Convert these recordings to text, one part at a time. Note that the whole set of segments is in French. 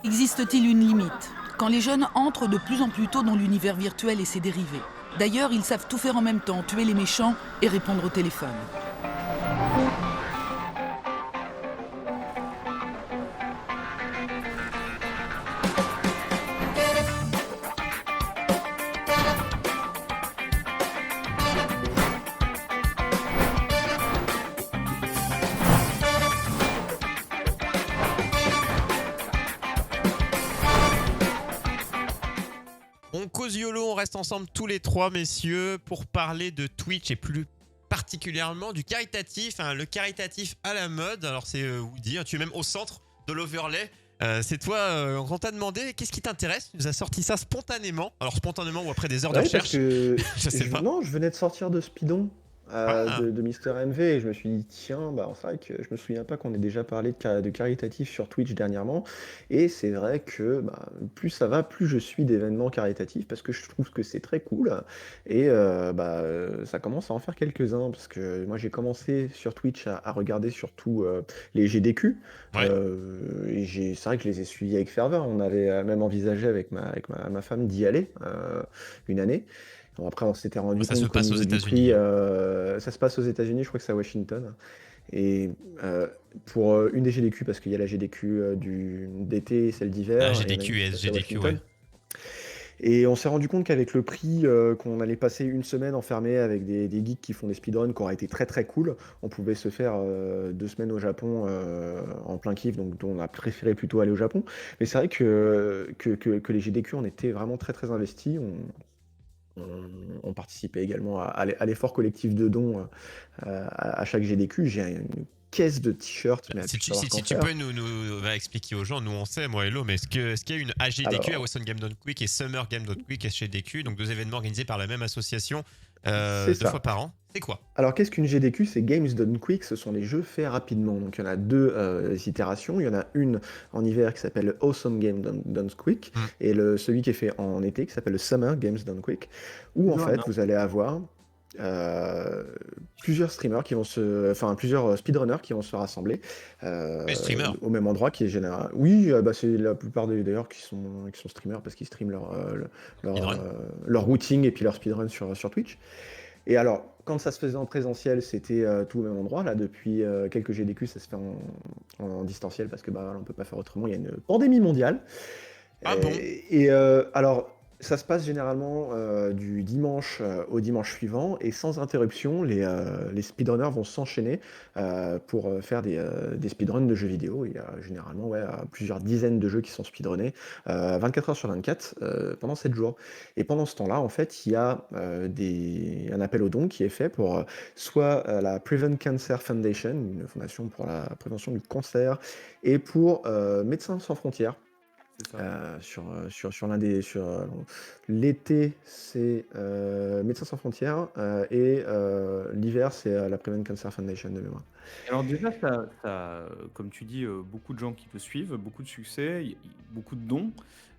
Existe-t-il une limite quand les jeunes entrent de plus en plus tôt dans l'univers virtuel et ses dérivés? D'ailleurs, ils savent tout faire en même temps, tuer les méchants et répondre au téléphone. On cause YOLO, on reste ensemble tous les trois, messieurs, pour parler de Twitch et plus particulièrement du caritatif, hein, le caritatif à la mode. Alors c'est Woody, hein, tu es même au centre de l'overlay. C'est toi, on t'a demandé qu'est-ce qui t'intéresse. Tu nous as sorti ça spontanément. Alors spontanément ou après des heures de recherche. Que je sais pas. Non, je venais de sortir de Speedon Ah. de Mister MV et je me suis dit tiens, c'est vrai que je me souviens pas qu'on ait déjà parlé de caritatif sur Twitch dernièrement. Et c'est vrai que plus ça va, plus je suis d'événements caritatifs parce que je trouve que c'est très cool. Et ça commence à en faire quelques-uns parce que moi j'ai commencé sur Twitch à regarder surtout les GDQ. Ouais. Et c'est vrai que je les ai suivis avec ferveur. On avait même envisagé avec ma femme d'y aller une année. Bon, après, on s'était rendu Ça compte se passe aux États-Unis. ça se passe aux États-Unis, je crois que c'est à Washington. Et pour une des GDQ, parce qu'il y a la GDQ d'été et celle d'hiver. La et GDQ et SGDQ, ouais. Et on s'est rendu compte qu'avec le prix qu'on allait passer une semaine enfermé avec des geeks qui font des speedruns qui auraient été très très cool, on pouvait se faire 2 semaines au Japon en plein kiff, donc on a préféré plutôt aller au Japon. Mais c'est vrai que les GDQ, on était vraiment très très investis. On participait également à l'effort collectif de dons à chaque GDQ. J'ai une caisse de t-shirts. Si tu peux nous expliquer aux gens, nous on sait, moi Hello, mais est-ce qu'il y a une AGDQ, à Western Game Done Quick, et Summer Game Done Quick, SGDQ, donc 2 événements organisés par la même association 2 fois par an? C'est quoi? Alors qu'est-ce qu'une GDQ? C'est Games Done Quick, ce sont les jeux faits rapidement. Donc il y en a 2 itérations. Il y en a une en hiver qui s'appelle Awesome Game Done Quick, et celui qui est fait en été qui s'appelle le Summer Games Done Quick, où en fait vous allez avoir plusieurs streamers plusieurs speedrunners qui vont se rassembler au même endroit, qui est général. Oui, c'est la plupart d'ailleurs qui sont streamers parce qu'ils streament leur routing et puis leur speedrun sur Twitch. Et alors, quand ça se faisait en présentiel, c'était tout au même endroit. Là, depuis quelques GDQ, ça se fait en distanciel parce que on peut pas faire autrement. Il y a une pandémie mondiale. Alors, ça se passe généralement du dimanche au dimanche suivant, et sans interruption, les speedrunners vont s'enchaîner pour faire des speedruns de jeux vidéo. Il y a généralement plusieurs dizaines de jeux qui sont speedrunnés 24 heures sur 24 pendant 7 jours. Et pendant ce temps-là, en fait, il y a un appel aux dons qui est fait pour soit la Prevent Cancer Foundation, une fondation pour la prévention du cancer, et pour Médecins sans frontières. Sur l'été, c'est Médecins sans frontières, et l'hiver, c'est la Prevent Cancer Foundation de mémoire. Alors déjà, ça, comme tu dis, beaucoup de gens qui te suivent, beaucoup de succès, beaucoup de dons,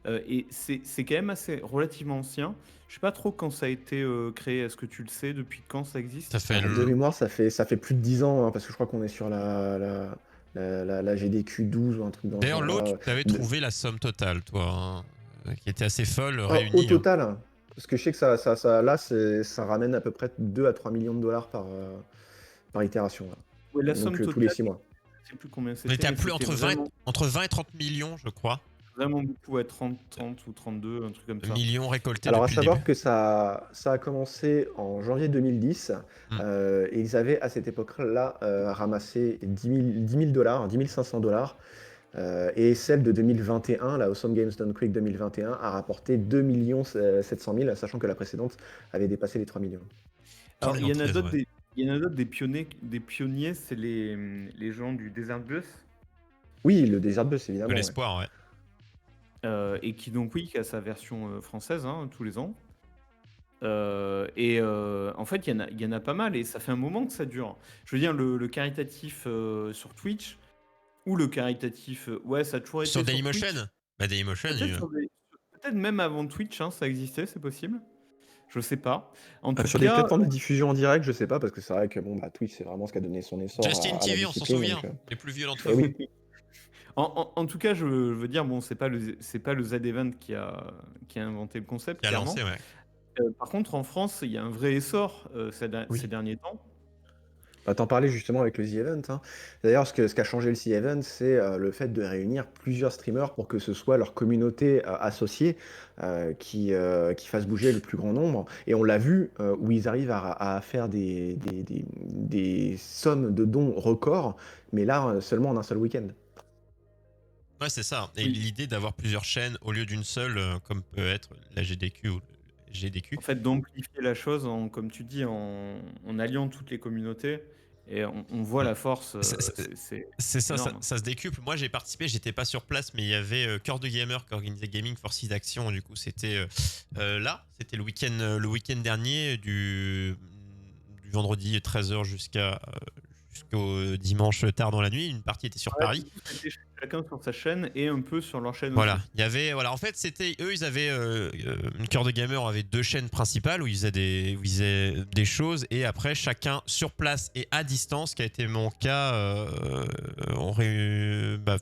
et c'est quand même relativement ancien. Je sais pas trop quand ça a été créé. Est-ce que tu le sais depuis quand ça existe? De mémoire, ça fait plus de 10 ans, parce que je crois qu'on est sur la GDQ 12 ou un truc dans D'ailleurs, l'autre, tu avais trouvé la somme totale, toi, qui était assez folle, réunie. Au total, parce que je sais que ça ramène à peu près 2 à 3 millions de dollars par itération. Ouais, la somme totale, tous les 6 mois. Je sais plus combien c'était. On était à plus entre 20 et 30 millions, je crois. Vraiment beaucoup, 30 ou 32, un truc comme ça. Millions récoltés. Alors, depuis à savoir le début. que ça a commencé en janvier 2010, et ils avaient à cette époque-là ramassé 10 500 dollars. Et celle de 2021, la Awesome Games Done Quick 2021, a rapporté 2 700 000, sachant que la précédente avait dépassé les 3 millions. Alors, il y en a d'autres des pionniers, c'est les gens du Desert Bus. Oui, le Desert Bus, évidemment. De l'espoir, ouais. Et qui donc, qui a sa version française tous les ans. En fait, il y en a pas mal, et ça fait un moment que ça dure. Je veux dire, le caritatif sur Twitch, ou le caritatif, ça a toujours été sur Dailymotion. Dailymotion, peut-être même avant Twitch, ça existait, c'est possible. Je sais pas. Sur des plateformes de diffusion en direct, je sais pas, parce que c'est vrai que Twitch, c'est vraiment ce qui a donné son essor. Justin TV, on s'en souvient. Les plus violents de oui. En tout cas, je veux dire, bon, c'est pas le Z-Event qui a inventé le concept, Qui a clairement. lancé, ouais. Par contre, en France, il y a un vrai essor ces Oui. derniers temps. Bah, t'en parlais justement avec le The Event, hein. D'ailleurs, ce qu'a changé le The Event, c'est le fait de réunir plusieurs streamers pour que ce soit leur communauté associée qui fasse bouger le plus grand nombre. Et on l'a vu où ils arrivent à faire des sommes de dons records, mais là, seulement en un seul week-end. Ouais, c'est ça. Et Oui. l'idée d'avoir plusieurs chaînes au lieu d'une seule, comme peut être la GDQ ou le GDQ. En fait, d'amplifier la chose, comme tu dis, en alliant toutes les communautés. Et on voit Mm. la force, C'est c'est- c'est c'est ça, énorme. ça se décuple. Moi, j'ai participé, j'étais pas sur place, mais il y avait Cœur de Gamer qui organisait Gaming Forces d'Action. Du coup, c'était là, c'était le week-end dernier, du vendredi 13h jusqu'au dimanche tard dans la nuit. Une partie était sur Ouais, Paris. du coup, c'était chacun sur sa chaîne et un peu sur leur chaîne Voilà, aussi. il y avait, voilà, en fait, c'était eux, ils avaient une Cœur de Gamer avait deux chaînes principales où ils faisaient des choses et après chacun sur place et à distance, qui a été mon cas,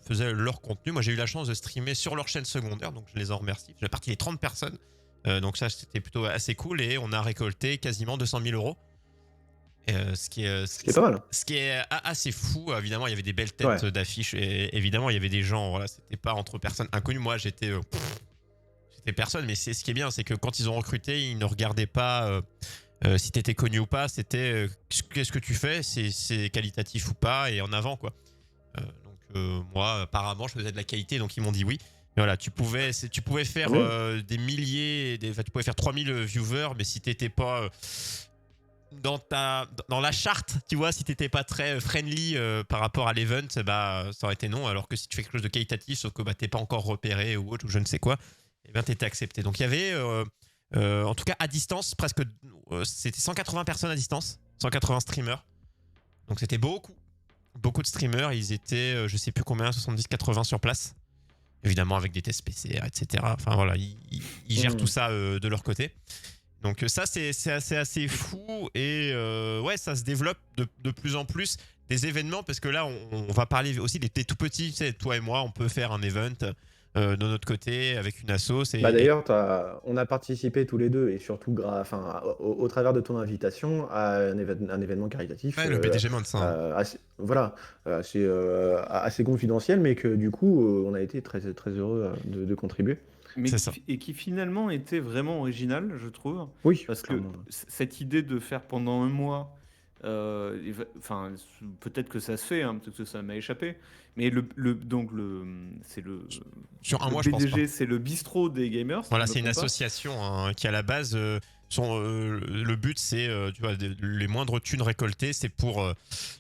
faisait leur contenu. Moi, j'ai eu la chance de streamer sur leur chaîne secondaire, donc je les en remercie. J'ai parti les 30 personnes, donc ça c'était plutôt assez cool et on a récolté quasiment 200 000 euros. Ce qui est, Ce qui est pas mal. ce qui est assez fou. Évidemment, il y avait des belles têtes Ouais. d'affiches et évidemment, il y avait des gens, voilà, c'était pas entre personnes inconnues. Moi, j'étais personne, mais c'est ce qui est bien, c'est que quand ils ont recruté, ils ne regardaient pas si t'étais connu ou pas, c'était qu'est-ce que tu fais, c'est qualitatif ou pas, et en avant, quoi. Moi, apparemment, je faisais de la qualité, donc ils m'ont dit oui. Mais voilà, tu pouvais faire Tant mieux. des milliers, tu pouvais faire 3000 viewers, mais si t'étais pas dans la charte, tu vois, si t'étais pas très friendly par rapport à l'event, bah ça aurait été non. Alors que si tu fais quelque chose de qualitatif, sauf que bah t'es pas encore repéré ou autre ou je ne sais quoi, et bien t'étais accepté. Donc il y avait, en tout cas à distance, presque, c'était 180 personnes à distance, 180 streamers. Donc c'était beaucoup de streamers. Ils étaient, je sais plus combien, 70-80 sur place. Évidemment avec des tests PCR, etc. Enfin voilà, ils gèrent tout ça de leur côté. Donc ça, c'est assez fou et ouais, ça se développe de plus en plus des événements parce que là, on va parler aussi des tout petits. Tu sais, toi et moi, on peut faire un event de notre côté avec une assos. Bah d'ailleurs, on a participé tous les deux et surtout au travers de ton invitation à un événement caritatif Ouais, le BDG Month, hein. voilà, assez confidentiel, mais que du coup, on a été très, très heureux de contribuer. Mais C'est ça. qui finalement était vraiment original, je trouve. Oui, Parce que clairement. cette idée de faire pendant un mois, enfin, peut-être que ça se fait, hein, peut-être que ça m'a échappé, mais c'est Sur un le mois, je pense pas. BDG, c'est le bistrot des gamers. si Voilà, je me c'est une trompe pas. association hein, qui à la base, le but c'est, tu vois, les moindres thunes récoltées, c'est pour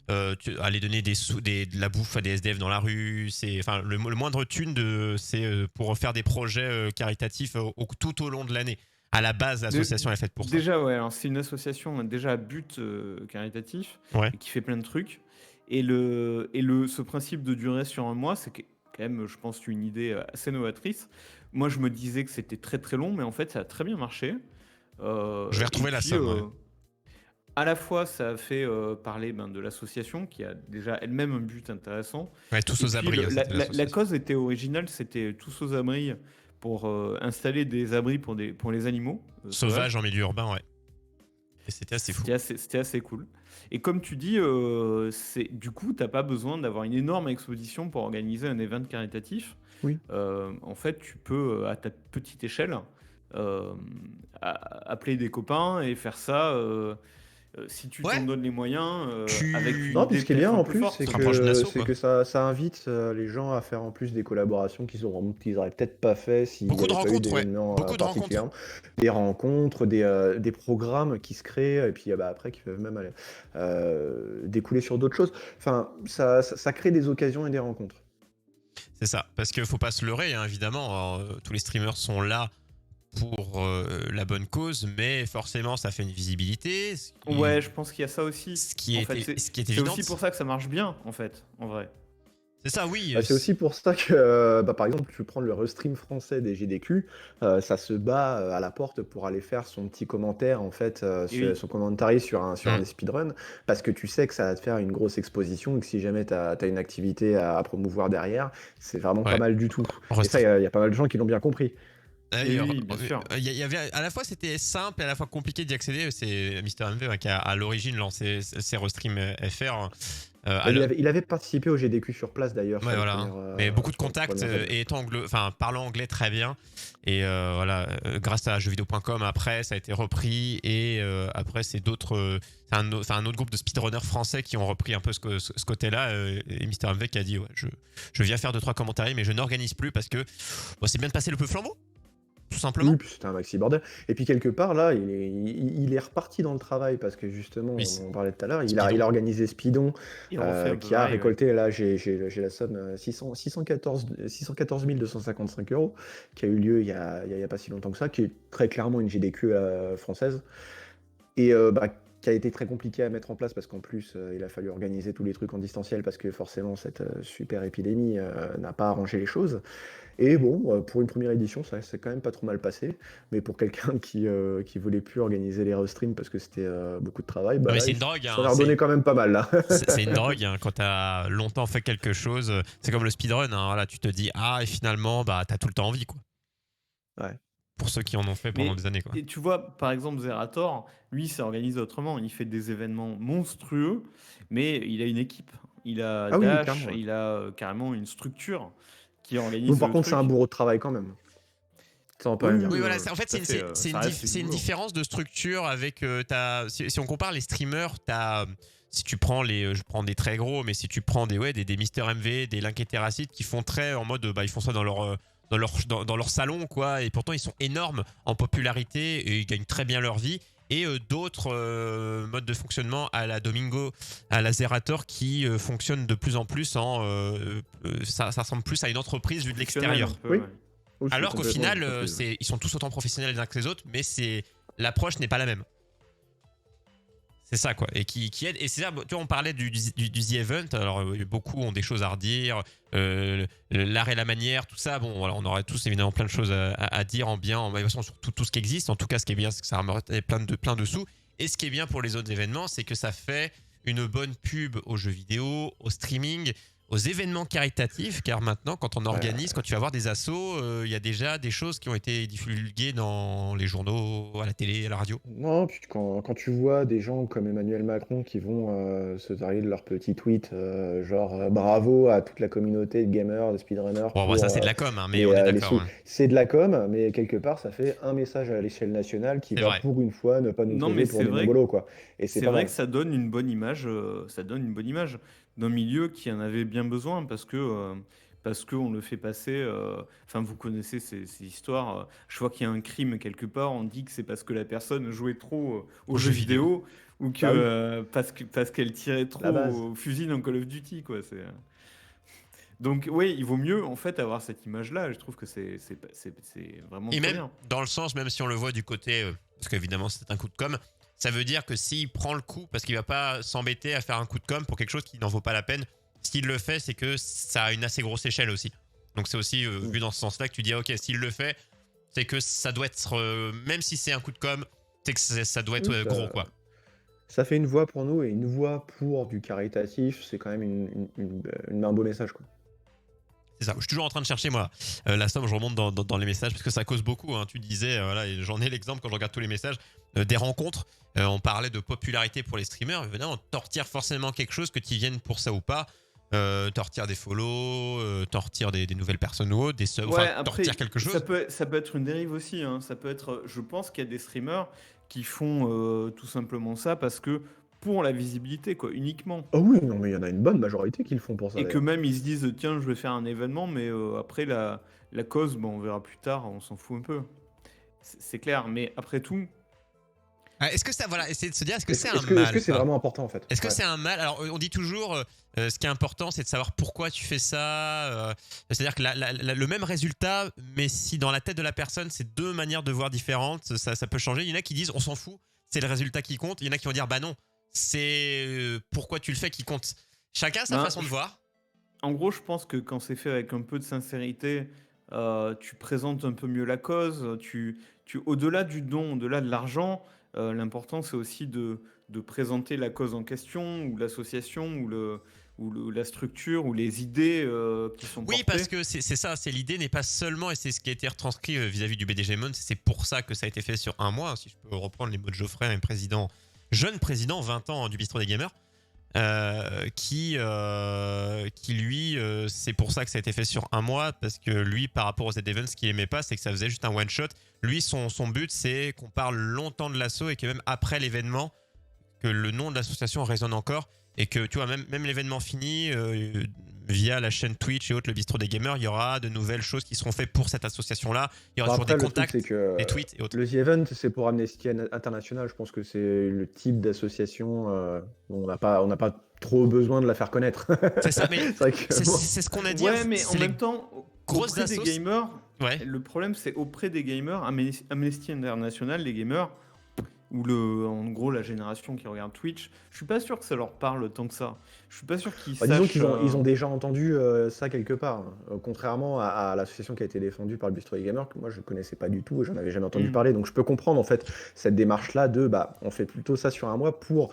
aller donner de la bouffe à des SDF dans la rue. C'est, enfin, le moindre thune c'est pour faire des projets caritatifs tout au long de l'année. À la base, l'association est faite pour ça. Déjà, ouais, alors c'est une association déjà à but caritatif Ouais. et qui fait plein de trucs. Et ce principe de durer sur un mois, c'est quand même, je pense, une idée assez novatrice. Moi, je me disais que c'était très très long, mais en fait, ça a très bien marché. Je vais retrouver Et la puis, somme. Ouais. à la fois, ça a fait parler de l'association qui a déjà elle-même un but intéressant. Ouais, tous Et aux puis, abris. Hein, c'était la l'association. cause était originale, c'était tous aux abris pour installer des abris pour les animaux Sauvage en milieu urbain, ouais. Et c'était assez fou. C'était assez cool. Et comme tu dis, du coup, t'as pas besoin d'avoir une énorme exposition pour organiser un event caritatif. Oui. En fait, tu peux, à ta petite échelle, appeler des copains et faire ça. Si tu Ouais. t'en donnes les moyens, avec une Non, puis idée ce qui est bien peut-être un en peu plus, forte. c'est Se rapproche d'une asso, que, quoi. ça invite les gens à faire en plus des collaborations qu'ils auraient peut-être pas fait s'il n'y Beaucoup de avait pas eu rencontres, ouais. d'événements Beaucoup de rencontres. particulièrement. Des rencontres, des programmes qui se créent et puis après qui peuvent même aller, découler sur d'autres choses. Enfin, ça crée des occasions et des rencontres. C'est ça, parce qu'il faut pas se leurrer, hein, évidemment. Alors, tous les streamers sont là pour la bonne cause, mais forcément, ça fait une visibilité. Ouais, je pense qu'il y a ça aussi. Ce qui En est, fait, ce qui est c'est évident. aussi pour ça que ça marche bien, en fait, en vrai. C'est ça, oui. C'est aussi pour ça que, par exemple, tu prends le restream français des GDQ, ça se bat à la porte pour aller faire son petit commentaire, en fait, Et oui. son commentary sur un Hmm. des speedruns, parce que tu sais que ça va te faire une grosse exposition et que si jamais tu as une activité à promouvoir derrière, c'est vraiment pas Ouais. mal du tout. Et Reste- ça, il y a pas mal de gens qui l'ont bien compris. Et oui, bien sûr. Il y avait à la fois c'était simple et à la fois compliqué d'y accéder. C'est Mister MV qui a à l'origine lancé ces Restream FR. Il avait participé au GDQ sur place d'ailleurs, Ouais, sur les voilà. premières, Mais beaucoup de sur les contacts premières années. et parlant anglais très bien. Et voilà, grâce à jeuxvideo.com, après, ça a été repris. Et après, c'est un autre groupe de speedrunners français qui ont repris un peu ce côté-là. Et Mister MV qui a dit ouais, je viens faire 2-3 commentaires, mais je n'organise plus parce que bon, c'est bien de passer le peu flambeau, tout simplement. Oui, puis c'était un maxi bordel. Et puis quelque part, là, il est reparti dans le travail parce que justement, Oui, on en parlait tout à l'heure, Speedon. il a organisé Speedon, Il refait un peu qui a pareil, ouais. récolté, là, j'ai la somme, 614 255 €, qui a eu lieu il y a pas si longtemps que ça, qui est très clairement une GDQ française. Et qui a été très compliqué à mettre en place parce qu'en plus, il a fallu organiser tous les trucs en distanciel parce que forcément, cette super épidémie n'a pas arrangé les choses. Et bon, pour une première édition, ça s'est quand même pas trop mal passé. Mais pour quelqu'un qui voulait plus organiser les restreams parce que c'était beaucoup de travail, Non, bah mais là, c'est il une drogue. s'en a redonné quand même pas mal là. C'est une drogue hein, quand t'as longtemps fait quelque chose. C'est comme le speedrun. Hein, voilà, tu te dis ah et finalement bah t'as tout le temps envie quoi. Ouais. Pour ceux qui en ont fait pendant Mais des années quoi. et tu vois, par exemple, Zerator, lui, s'est organisé autrement. Il fait des événements monstrueux, mais il a une équipe. Il a Ah oui, Dash, clairement. Ouais. il a carrément une structure qui Bon, organise par le contre, c'est un truc. bourreau de travail quand même. Ça, on peut rien dire. Oui, voilà. En fait, tout à fait, ça reste du c'est une boulot. différence de structure avec. Si on compare les streamers, si tu prends je prends des très gros, mais si tu prends des Mister MV, des Link et Terracid qui font très en mode, ils font ça dans leur salon, quoi. Et pourtant, ils sont énormes en popularité et ils gagnent très bien leur vie. Et d'autres modes de fonctionnement à la Domingo, à la Zerator qui fonctionnent de plus en plus ça ressemble plus à une entreprise vue de l'extérieur. Un peu, Oui. ouais. Oui, c'est Alors qu'au complètement final, une entreprise, ouais. ils sont tous autant professionnels les uns que les autres, mais l'approche n'est pas la même. C'est ça quoi, et qui aide. Et c'est ça, tu vois, on parlait du The Event. Alors beaucoup ont des choses à redire, l'art et la manière, tout ça. Bon, voilà, on aurait tous évidemment plein de choses à dire en bien, de toute façon sur tout ce qui existe. En tout cas, ce qui est bien, c'est que ça ramène plein de sous. Et ce qui est bien pour les autres événements, c'est que ça fait une bonne pub aux jeux vidéo, au streaming, aux événements caritatifs, car maintenant, quand on organise, quand tu vas voir des assos, il y a déjà des choses qui ont été divulguées dans les journaux, à la télé, à la radio. Non, puis quand tu vois des gens comme Emmanuel Macron qui vont se targuer de leur petit tweet, genre bravo à toute la communauté de gamers, de speedrunners Bon, bah, pour ça c'est de la com, hein, mais on est les d'accord. sous. Hein. C'est de la com, mais quelque part, ça fait un message à l'échelle nationale qui C'est va vrai. pour une fois ne pas nous Non, poser mais pour c'est des vrai, mongolos, quoi. Et c'est c'est pas vrai mal. que ça donne une bonne image, d'un milieu qui en avait bien besoin parce que on le fait passer. Enfin, vous connaissez ces histoires. Je vois qu'il y a un crime quelque part. On dit que c'est parce que la personne jouait trop aux jeux vidéo ou que Bah oui, parce qu'elle tirait trop la base. au fusil dans Call of Duty, quoi. Donc, oui, il vaut mieux en fait avoir cette image-là. Je trouve que c'est vraiment Et très même bien. dans le sens, même si on le voit du côté, parce qu'évidemment c'est un coup de com', ça veut dire que s'il prend le coup, parce qu'il va pas s'embêter à faire un coup de com' pour quelque chose qui n'en vaut pas la peine, s'il le fait, c'est que ça a une assez grosse échelle aussi. Donc c'est aussi vu dans ce sens-là que tu dis, ok, s'il le fait, c'est que ça doit être, même si c'est un coup de com', c'est que ça doit être Oui, gros quoi. ça fait une voix pour nous et une voix pour du caritatif, c'est quand même un beau message, quoi. C'est ça. Je suis toujours en train de chercher, moi, la somme. Je remonte dans les messages parce que ça cause beaucoup. Hein. Tu disais, voilà, et j'en ai l'exemple quand je regarde tous les messages, des rencontres. On parlait de popularité pour les streamers. Évidemment, t'en retires forcément quelque chose, que tu viennes pour ça ou pas. T'en retires des follow, t'en retires des nouvelles personnes ou autres, des subs. Ouais, Enfin, t'en après, retires quelque chose. ça peut être une dérive aussi, hein. Ça peut être, je pense qu'il y a des streamers qui font tout simplement ça parce que pour la visibilité, quoi, uniquement. Ah oui, non, mais il y en a une bonne majorité qui le font pour ça, Et que d'ailleurs. même ils se disent, tiens, je vais faire un événement, mais après la cause, bon, on verra plus tard, on s'en fout un peu. C'est clair, mais après tout, Ah, est-ce que ça, voilà, essayer de se dire, est-ce que c'est un Est-ce mal que c'est ça. vraiment important, en fait? Est-ce que Ouais. c'est un mal? Alors, on dit toujours, ce qui est important, c'est de savoir pourquoi tu fais ça. C'est-à-dire que le même résultat, mais si dans la tête de la personne, c'est deux manières de voir différentes, ça peut changer. Il y en a qui disent, on s'en fout, c'est le résultat qui compte. Il y en a qui vont dire, bah non, c'est pourquoi tu le fais qui compte. Chacun sa ben, façon de voir. en gros, je pense que quand c'est fait avec un peu de sincérité, tu présentes un peu mieux la cause. Au-delà du don, au-delà de l'argent, l'important c'est aussi de présenter la cause en question, ou l'association, la structure, ou les idées qui sont Oui, portées. parce que c'est ça, c'est l'idée n'est pas seulement, et c'est ce qui a été retranscrit vis-à-vis du BDG Monde, c'est pour ça que ça a été fait sur un mois, si je peux reprendre les mots de Geoffrey, un jeune président, 20 ans du Bistrot des Gamers, qui lui, c'est pour ça que ça a été fait sur un mois, parce que lui, par rapport aux Z-Events, ce qu'il aimait pas, c'est que ça faisait juste un one-shot. Lui, son but, c'est qu'on parle longtemps de l'assaut et que même après l'événement, que le nom de l'association résonne encore et que tu vois même l'événement fini via la chaîne Twitch et autres, le Bistrot des Gamers, il y aura de nouvelles choses qui seront faites pour cette association là, il y aura toujours Après, des le truc, contacts, c'est que des tweets et autres. le The Event, c'est pour Amnesty International. Je pense que c'est le type d'association dont on n'a pas trop besoin de la faire connaître. C'est ça, mais C'est vrai que c'est bon. c'est ce qu'on a dit. Ouais, mais en c'est les même temps, grosses auprès des assos. gamers, Ouais. le problème c'est auprès des gamers, Amnesty International, les gamers, ou en gros la génération qui regarde Twitch, je suis pas sûr que ça leur parle tant que ça. Je suis pas sûr qu'ils Bah, disons sachent. qu'ils ont déjà entendu ça quelque part. Contrairement à l'association qui a été défendue par le Bistrot des Gamers, que moi je connaissais pas du tout et j'en avais jamais entendu parler. Donc je peux comprendre en fait cette démarche-là de on fait plutôt ça sur un mois pour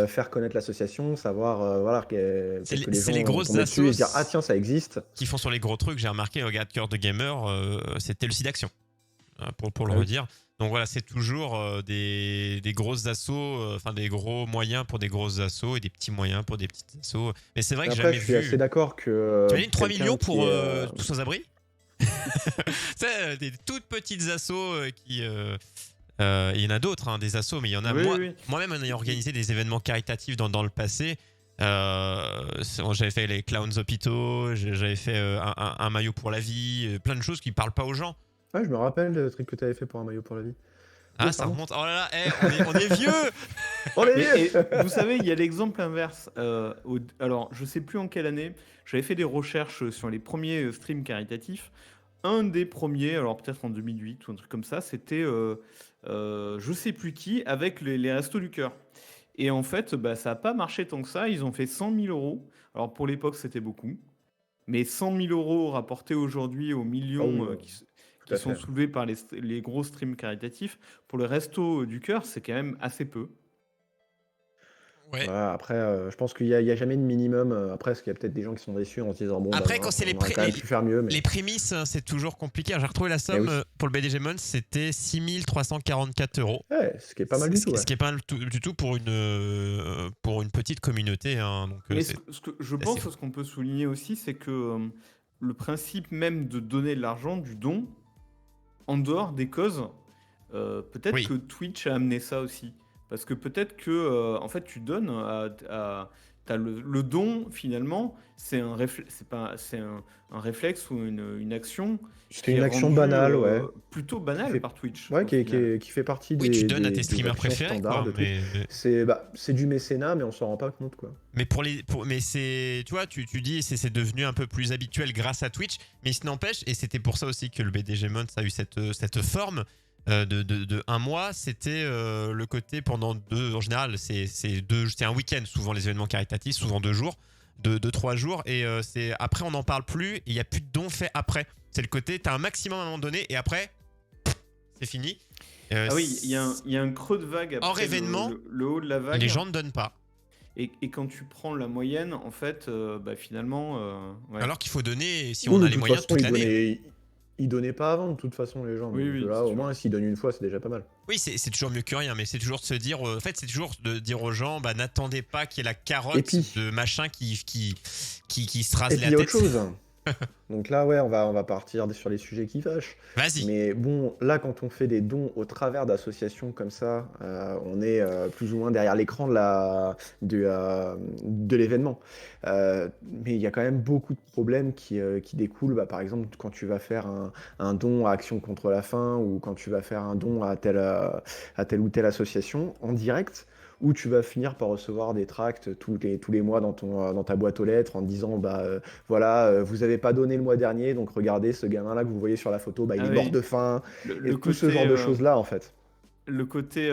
faire connaître l'association, savoir voilà que C'est les gens les vont grosses tomber dessus et se dire assos ah tiens ça existe. qui font sur les gros trucs. J'ai remarqué, regarde Cœur de Gamer, c'était le site d'action, pour le Ah oui. redire. Donc voilà, c'est toujours des grosses assos, enfin des gros moyens pour des grosses assos et des petits moyens pour des petites assos. Mais c'est vrai que j'ai Après jamais je suis vu. assez d'accord que Tu imagines 3 quelqu'un millions qui pour est, tous sans abri. C'est des toutes petites assos qui. Il y en a d'autres, hein, des assos, mais il y en a. Oui, oui. Moi-même, en ayant organisé des événements caritatifs dans le passé, j'avais fait les Clowns Hôpitaux, j'avais fait un maillot pour la vie, plein de choses qui parlent pas aux gens. Ouais, je me rappelle le truc que tu avais fait pour un maillot pour la vie. Ah, Oui, ça pardon. remonte. Oh là là, on est vieux. On est Mais, vieux. et vous savez, il y a l'exemple inverse. Alors, je sais plus en quelle année, j'avais fait des recherches sur les premiers streams caritatifs. Un des premiers, alors peut-être en 2008 ou un truc comme ça, c'était je sais plus qui, avec les Restos du Cœur. Et en fait, ça n'a pas marché tant que ça. Ils ont fait 100 000 euros. Alors pour l'époque, c'était beaucoup. Mais 100 000 euros rapportés aujourd'hui aux millions Oh, qui tout à sont fait. soulevés par les gros streams caritatifs, pour le Resto du Cœur, c'est quand même assez peu. Ouais. Voilà, après, je pense qu'il y a jamais de minimum. Après, parce qu'il y a peut-être des gens qui sont déçus en se disant bon, Après, bah, quand c'est on aurait quand même pu faire mieux. Mais les prémices, hein, c'est toujours compliqué. J'ai retrouvé la somme oui. pour le BDG Monde, c'était 6 344 euros. Ouais, ce qui est pas mal du tout. Ce qui est pas mal du tout pour une petite communauté. Hein, donc, Mais ce que je pense, ce qu'on peut souligner aussi, c'est que le principe même de donner de l'argent, du don, en dehors des causes, peut-être Oui. que Twitch a amené ça aussi. Parce que peut-être que, en fait, tu donnes t'as le don, finalement, c'est un réflexe ou une action c'est qui une est action rendue, banale, ouais. plutôt banale fait- par Twitch. Ouais, au final. qui fait partie Oui, tu donnes à tes des streamers actions préférés, standards quoi, de Twitch. C'est du mécénat, mais on s'en rend pas compte, quoi. mais mais c'est, tu vois, tu dis c'est devenu un peu plus habituel grâce à Twitch, mais il se n'empêche, et c'était pour ça aussi que le BDG Month a eu cette forme de un mois, c'était le côté pendant en général c'est un week-end, souvent les événements caritatifs, souvent 2 jours, 3 jours, et c'est après on n'en parle plus, et il n'y a plus de dons faits après. C'est le côté, t'as un maximum à un moment donné, et après c'est fini. Ah oui, il y a un creux de vague après Hors événement, le haut de la vague. les gens ne donnent pas. Et quand tu prends la moyenne, en fait, finalement. Ouais. Alors qu'il faut donner, si Oui, on de a les toute moyens, façon, toute l'année. ils donnaient pas avant, de toute façon, les gens. Oui, Donc oui, là, c'est au sûr. moins, s'ils donnent une fois, c'est déjà pas mal. Oui, c'est toujours mieux que rien, mais c'est toujours de se dire, en fait, c'est toujours de dire aux gens, n'attendez pas qu'il y ait la carotte Et puis- de machin qui se rase Et puis, la il y a tête. autre chose. Donc là, ouais, on va partir sur les sujets qui fâchent. Vas-y. Mais bon, là, quand on fait des dons au travers d'associations comme ça, on est plus ou moins derrière l'écran de l'événement. Mais il y a quand même beaucoup de problèmes qui découlent. Par exemple, quand tu vas faire un don à Action contre la faim ou quand tu vas faire un don à telle ou telle association en direct, où tu vas finir par recevoir des tracts tous les mois dans ta boîte aux lettres en te disant voilà, vous avez pas donné le mois dernier, donc regardez ce gamin-là que vous voyez sur la photo, il Ah est oui. mort de faim, Le et tout ce côté, genre de choses-là, en fait. Le côté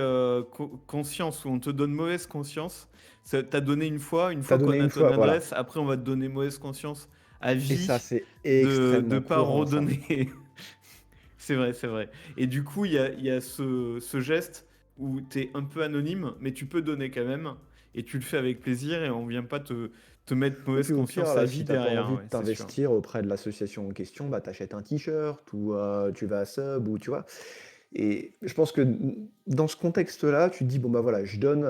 conscience, où on te donne mauvaise conscience. T'as donné une fois T'as qu'on donné a une ton fois, voilà. adresse, après on va te donner mauvaise conscience Et avis ça, c'est de extrêmement pas courant, ça. redonner. C'est vrai, c'est vrai. Et du coup, il y a ce geste où tu es un peu anonyme, mais tu peux donner quand même, et tu le fais avec plaisir, et on vient pas te mettre Et mauvaise puis au pire, conscience à là, vie si t'as pas derrière, envie de ouais, c'est sûr. t'investir auprès de l'association en question, bah t'achètes un t-shirt ou tu vas à Sub ou tu vois. Et je pense que dans ce contexte-là, tu te dis, bon bah voilà, je donne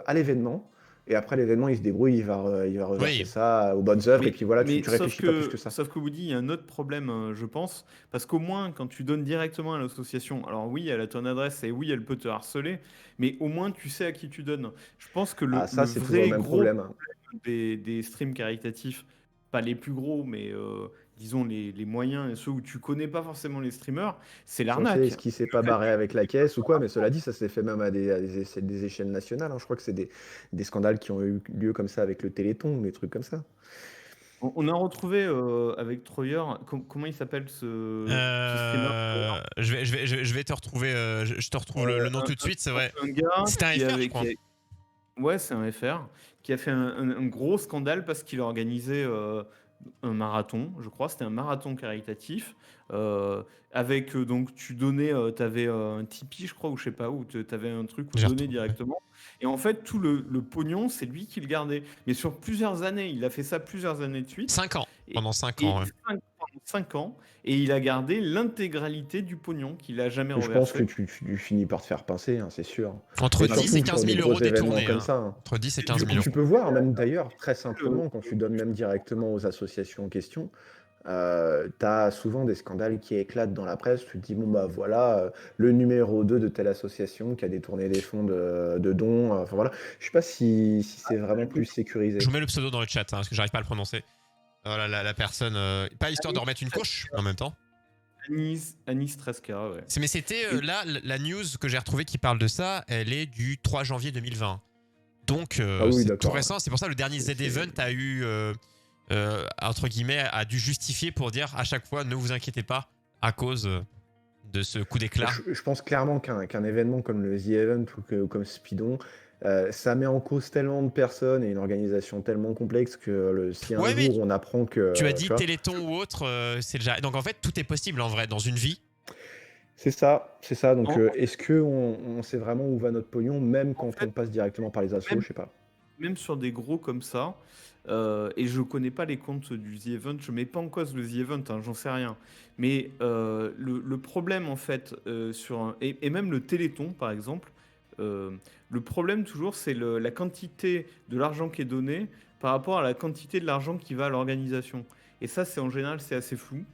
à l'événement, et après l'événement, il se débrouille, il va reverser Oui, ça aux bonnes œuvres, et Mais, puis voilà, mais tu réfléchis pas plus que ça. sauf que Woody, il y a un autre problème, je pense, parce qu'au moins, quand tu donnes directement à l'association, alors oui, elle a ton adresse et oui, elle peut te harceler, mais au moins, tu sais à qui tu donnes. Je pense que Ah, le ça, c'est toujours le vrai même gros problème. problème des streams caritatifs, pas les plus gros, mais disons les moyens et ceux où tu connais pas forcément les streamers, c'est Tu sais, l'arnaque. est-ce qu'il s'est pas barré avec la caisse ou quoi? Mais cela dit, ça s'est fait même des échelles nationales, hein. Je crois que c'est des scandales qui ont eu lieu comme ça avec le Téléthon, des trucs comme ça. On a retrouvé avec Troyer, comment il s'appelle ce streamer Troyer. je vais te retrouver, je te retrouve le nom Un, tout de suite, c'est vrai. un gars C'était un FR, je crois. ouais, c'est un FR qui a fait un gros scandale parce qu'il a organisé un marathon, je crois, c'était un marathon caritatif. Avec donc tu donnais, tu avais un Tipeee, je crois, ou je sais pas, où tu avais un truc où J'ai donner retrouvé. directement. Et en fait, tout le pognon, c'est lui qui le gardait. Mais sur plusieurs années, il a fait ça plusieurs années de suite. 5 ans. Et, Pendant 5 et ans, ouais. pendant 5 ans, et il a gardé l'intégralité du pognon qu'il a jamais Mais je pense que reversé. tu finis par te faire pincer, hein, c'est sûr. Entre Et 10 et surtout sur 15 des 000 gros euros événements détournés. comme Hein. ça, hein. Entre 10 et Et du 15 Et 000 tu euros. peux voir, même d'ailleurs, très le- simplement, quand tu donnes même directement aux associations en question, tu as souvent des scandales qui éclatent dans la presse. Tu te dis, bon, bah voilà, le numéro 2 de telle association qui a détourné des fonds de dons. Enfin voilà. Je sais pas si c'est vraiment plus Je sécurisé. vous mets le pseudo dans le chat, hein, parce que j'arrive pas à le prononcer. Voilà, la personne. Pas histoire de remettre une couche en même temps. Anis Tresca, ouais. Mais c'était Et- là, la news que j'ai retrouvée qui parle de ça, elle est du 3 janvier 2020. Donc, Ah oui, c'est tout d'accord. récent. C'est pour ça que le dernier C'est- Z-Event a eu, entre guillemets, a dû justifier pour dire à chaque fois, ne vous inquiétez pas, à cause de ce coup d'éclat. Je pense clairement qu'un événement comme le The Event ou comme Speedon, ça met en cause tellement de personnes et une organisation tellement complexe que si un Ouais, mais jour on apprend que, tu as tu dit vois, Téléthon ou autre, c'est déjà. Donc en fait, tout est possible en vrai dans une vie. c'est ça, c'est ça. Donc, En, est-ce que on sait vraiment où va notre pognon, même en quand fait, on passe directement par les assos, même, je sais pas. même sur des gros comme ça, et je connais pas les comptes du The Event, je mets pas en cause le The Event, hein, j'en sais rien. Mais le problème, en fait, et même le Téléthon, par exemple, euh, le problème toujours, c'est la quantité de l'argent qui est donné par rapport à la quantité de l'argent qui va à l'organisation. Et ça, c'est en général, c'est assez flou.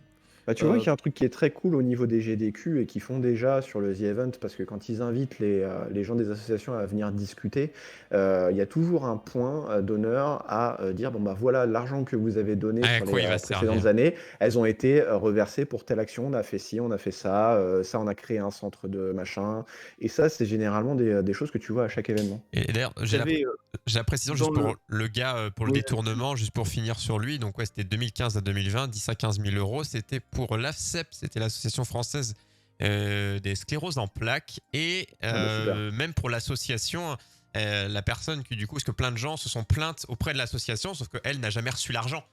Bah, tu vois Euh, qu'il y a un truc qui est très cool au niveau des GDQ et qu'ils font déjà sur le The Event, parce que quand ils invitent les gens des associations à venir discuter, il y a toujours un point d'honneur à dire, bon bah voilà, l'argent que vous avez donné À sur quoi les il va précédentes servir? années, elles ont été reversées pour telle action, on a fait ci, on a fait ça, ça on a créé un centre de machin, et ça c'est généralement des choses que tu vois à chaque événement. Et d'ailleurs, il y avait j'ai la précision dans juste pour le gars, pour le ouais, détournement, juste pour finir sur lui. Donc, ouais, c'était 2015 à 2020, 10 à 15 000 euros. C'était pour l'AFCEP, c'était l'Association française des scléroses en plaques. Et Ah bah super. même pour l'association, la personne qui, du coup, parce que plein de gens se sont plaintes auprès de l'association, sauf qu'elle n'a jamais reçu l'argent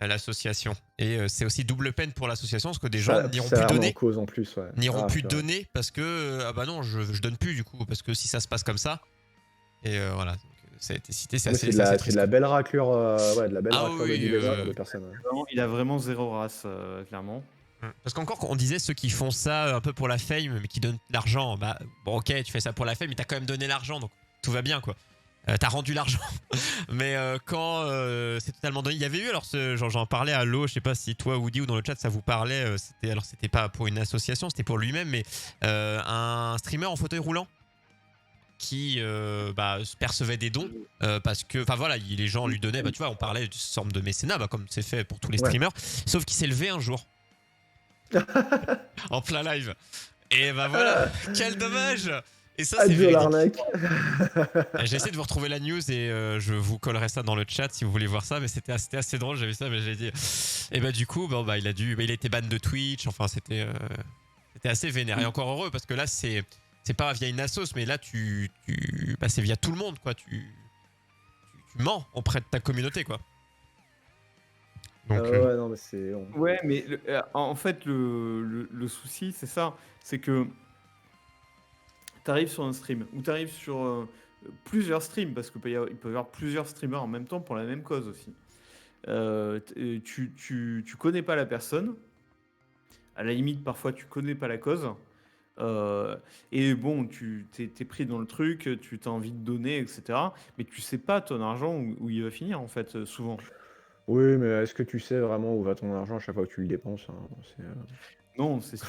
à l'association. Et c'est aussi double peine pour l'association, parce que des gens n'iront Ça plus remet en donner. cause en plus, ouais. N'iront Ah, plus purée. donner parce que, ah bah non, je donne plus, du coup, parce que si ça se passe comme ça. Et voilà, donc, ça a été cité, Ah, mais c'est assez c'est de triste. la belle raclure, ouais, de la belle Ah raclure oui, de personnes. Ouais. il a vraiment zéro race, clairement. parce qu'encore, on disait ceux qui font ça un peu pour la fame, mais qui donnent de l'argent, bah bon, ok, tu fais ça pour la fame, mais t'as quand même donné l'argent, donc tout va bien, quoi. T'as rendu l'argent. Mais quand c'est totalement donné, il y avait eu, alors j'en parlais à l'eau, je sais pas si toi, Woody, ou dans le chat, ça vous parlait, c'était pas pour une association, c'était pour lui-même, mais un streamer en fauteuil roulant qui percevait des dons parce que, enfin voilà, les gens lui donnaient, bah tu vois, on parlait d'une sorte de mécénat, bah, comme c'est fait pour tous les Ouais. streamers, sauf qu'il s'est levé un jour en plein live. Et bah voilà, quel dommage! Et ça, c'est Adieu véridique. l'arnaque. J'ai essayé de vous retrouver la news et je vous collerai ça dans le chat si vous voulez voir ça, mais c'était assez drôle, j'ai vu ça, mais j'ai dit. Et bah du coup, il a été ban de Twitch, enfin c'était assez vénère. Et encore heureux parce que là, c'est pas via une assos, mais là, c'est via tout le monde, quoi. Tu mens auprès de ta communauté, quoi. Donc, Ouais, non, mais c'est. Ouais, mais en fait, le souci, c'est ça. C'est que tu arrives sur un stream ou tu arrives sur plusieurs streams, parce qu'il peut y avoir plusieurs streamers en même temps pour la même cause aussi. Tu connais pas la personne. À la limite, parfois, tu connais pas la cause. Et bon, tu t'es pris dans le truc, tu as envie de donner, etc. Mais tu sais pas ton argent où il va finir, en fait, souvent. Oui, mais est-ce que tu sais vraiment où va ton argent à chaque fois que tu le dépenses, hein? Non, c'est sûr.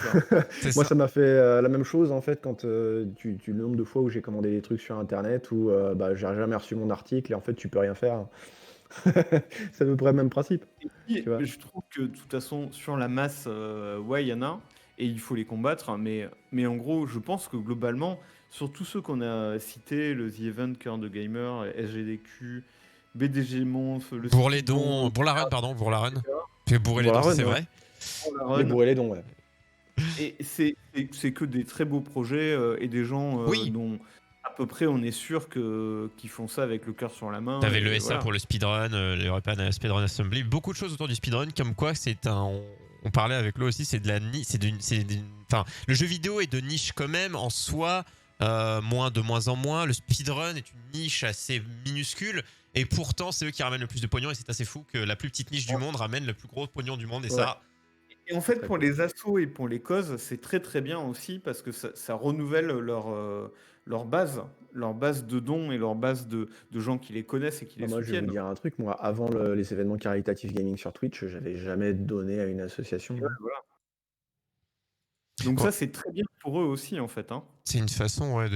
c'est Moi, ça. ça m'a fait la même chose en fait quand le nombre de fois où j'ai commandé des trucs sur internet où bah, j'ai jamais reçu mon article et en fait tu peux rien faire. C'est à peu près le même principe, tu vois. Je trouve que de toute façon, sur la masse, ouais, il y en a, et il faut les combattre, hein, mais en gros, je pense que globalement, sur tous ceux qu'on a cités, le The Event, Cœur de Gamer, SGDQ, BDG Monf, le Bourre les Speedon, dons, bourre la run, pardon, bourre la run. Tu fais bourrer les Pour la dons, ça, run, c'est ouais. vrai. pour la Les run, bourrés les dons, ouais. et c'est que des très beaux projets et des gens Oui. dont à peu près on est sûr qu'ils font ça avec le cœur sur la main. T'avais Et le SA voilà. pour le speedrun, l'European Speedrun Assembly, beaucoup de choses autour du speedrun, comme quoi c'est un. On parlait avec lui aussi, c'est de la niche. Enfin, le jeu vidéo est de niche quand même en soi, de moins en moins. Le speedrun est une niche assez minuscule. Et pourtant, c'est eux qui ramènent le plus de pognon. Et c'est assez fou que la plus petite niche du monde ramène le plus gros pognon du monde. Et Ouais. ça, Et en fait, Très pour cool. les assos et pour les causes, c'est très très bien aussi parce que ça renouvelle leur base de dons et leur base de gens qui les connaissent et qui Ah, les moi, je vais vous soutiennent. dire un truc. Moi, avant les événements caritatifs gaming sur Twitch, j'avais jamais donné à une association, Et ouais, hein. voilà. Donc ouais, ça, c'est très bien pour eux aussi, en fait, hein. c'est une façon ouais,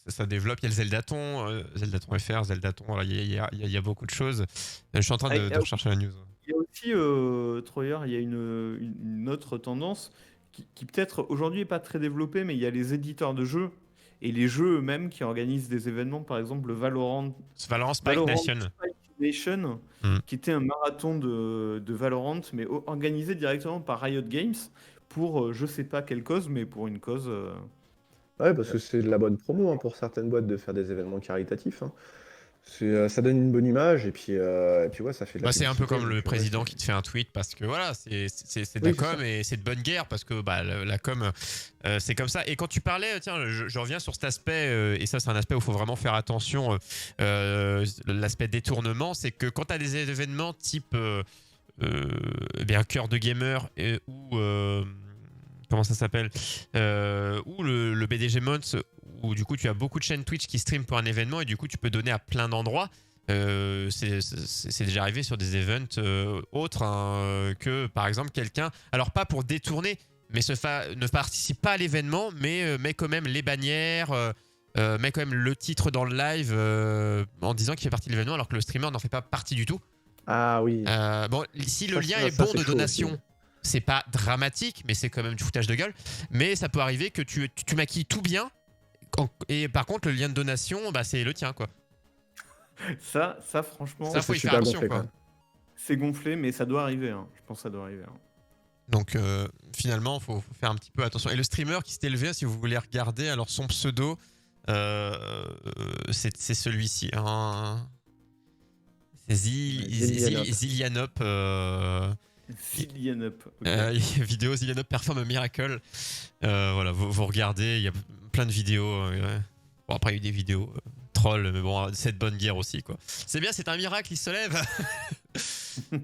ça développe. Il y a le Zeldaton, Zeldaton FR, Zeldaton. Voilà, il y a beaucoup de choses. Je suis en train Ah, de rechercher la news. il y a aussi, Troyer, il y a une autre tendance qui peut-être aujourd'hui n'est pas très développée, mais il y a les éditeurs de jeux et les jeux eux-mêmes qui organisent des événements, par exemple le Valorant Spike Valorant Nation. Spike Nation, Mm. qui était un marathon de Valorant, mais organisé directement par Riot Games pour je sais pas quelle cause, mais pour une cause. Ouais, parce que c'est de la bonne promo, hein, pour certaines boîtes de faire des événements caritatifs, hein. Ça donne une bonne image et puis ouais, ça fait de la Bah, c'est un peu publicité. comme le Donc, ouais, président qui te fait un tweet parce que voilà, c'est de la Oui, c'est com ça. et c'est de bonne guerre parce que bah, la com, c'est comme ça. Et quand tu parlais, tiens, je reviens sur cet aspect, et ça, c'est un aspect où il faut vraiment faire attention, l'aspect détournement, c'est que quand tu as des événements type cœur de gamer ou. Comment ça s'appelle ou le BDG Mons, où du coup tu as beaucoup de chaînes Twitch qui streament pour un événement et du coup tu peux donner à plein d'endroits. C'est déjà arrivé sur des events autres, hein, que par exemple quelqu'un, alors pas pour détourner, mais ne participe pas à l'événement, mais met quand même les bannières, met quand même le titre dans le live en disant qu'il fait partie de l'événement alors que le streamer n'en fait pas partie du tout. Ah oui. Bon, si le lien Ça, est ça, bon c'est de chaud donation, aussi. c'est pas dramatique, mais c'est quand même du foutage de gueule. Mais ça peut arriver que tu maquilles tout bien, et par contre, le lien de donation, bah, c'est le tien, quoi. Ça, franchement, Ça, faut c'est y faire super attention, gonflé, quoi. quand même. c'est gonflé, mais ça doit arriver, hein. Je pense que ça doit arriver, hein. Donc, finalement, faut faire un petit peu attention. Et le streamer qui s'est élevé, si vous voulez regarder, alors son pseudo, c'est celui-ci, hein. C'est Zilianop. Zilianop. Zillion Up. Ok. Vidéo Zilianop Perform a Miracle. Voilà, vous regardez, il y a plein de vidéos. Ouais. Bon, après, il y a eu des vidéos trolls, mais bon, c'est de bonne guerre aussi, quoi. C'est bien, c'est un miracle, il se lève.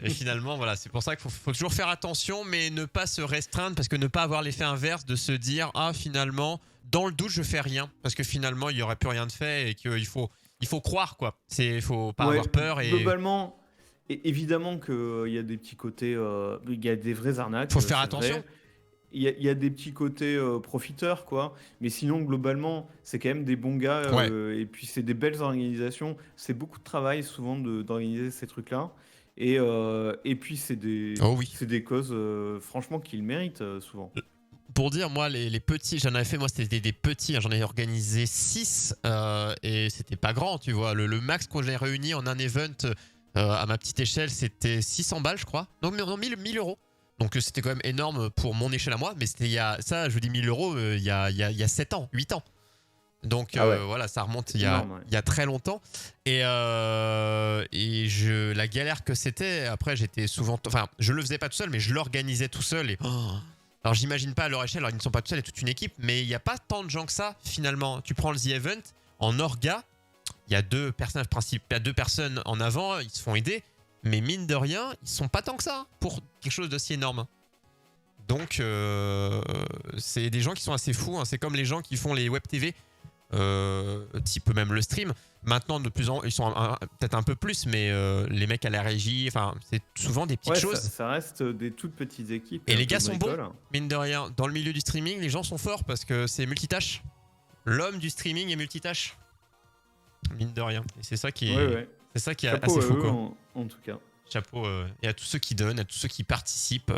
Et finalement, voilà, c'est pour ça qu'il faut toujours faire attention, mais ne pas se restreindre, parce que ne pas avoir l'effet inverse de se dire, ah, finalement, dans le doute, je fais rien, parce que finalement, il n'y aurait plus rien de fait et qu'il faut croire, quoi. Il faut pas Ouais, avoir peur et globalement, évidemment qu'il y a des petits côtés, il y a des vraies arnaques, faut faire c'est attention. vrai. Il y a des petits côtés profiteurs, quoi. Mais sinon, globalement, c'est quand même des bons gars. Ouais. Et puis, c'est des belles organisations. C'est beaucoup de travail, souvent, d'organiser ces trucs-là. Et puis, c'est des, Oh oui. c'est des causes, franchement, qu'ils méritent, souvent. Pour dire, moi, les petits, j'en avais fait, moi, c'était des petits, hein, j'en ai organisé 6 et c'était pas grand, tu vois. Le max qu'on j'ai réuni en un event à ma petite échelle, c'était 600 balles, je crois. Non, 1000 euros. Donc c'était quand même énorme pour mon échelle à moi, mais c'était ça, je vous dis 1000 euros, il y a 7 ans, 8 ans. Donc Ah ouais. voilà, ça remonte C'est énorme, ouais. il y a très longtemps. Et la galère que c'était, après j'étais souvent... Enfin, je le faisais pas tout seul, mais je l'organisais tout seul. Et, alors j'imagine pas à leur échelle, alors ils ne sont pas tout seuls, il y a toute une équipe, mais il n'y a pas tant de gens que ça finalement. Tu prends le The Event, en orga, il y a deux personnages principaux, il y a deux personnes en avant, ils se font aider, mais mine de rien, ils sont pas tant que ça pour quelque chose d'aussi énorme. Donc c'est des gens qui sont assez fous, hein. C'est comme les gens qui font les web TV, type même le stream. Maintenant de plus en ils sont peut-être un peu plus, mais les mecs à la régie, enfin c'est souvent des petites Ouais, choses. ça reste des toutes petites équipes. Et un les peu gars sont bons, bricoles. mine de rien. Dans le milieu du streaming, les gens sont forts parce que c'est multitâche. L'homme du streaming est multitâche. Mine de rien. Et c'est ça qui est, Ouais. c'est ça qui est Chapeau assez à fou, eux, quoi. en tout cas. Chapeau et à tous ceux qui donnent, à tous ceux qui participent.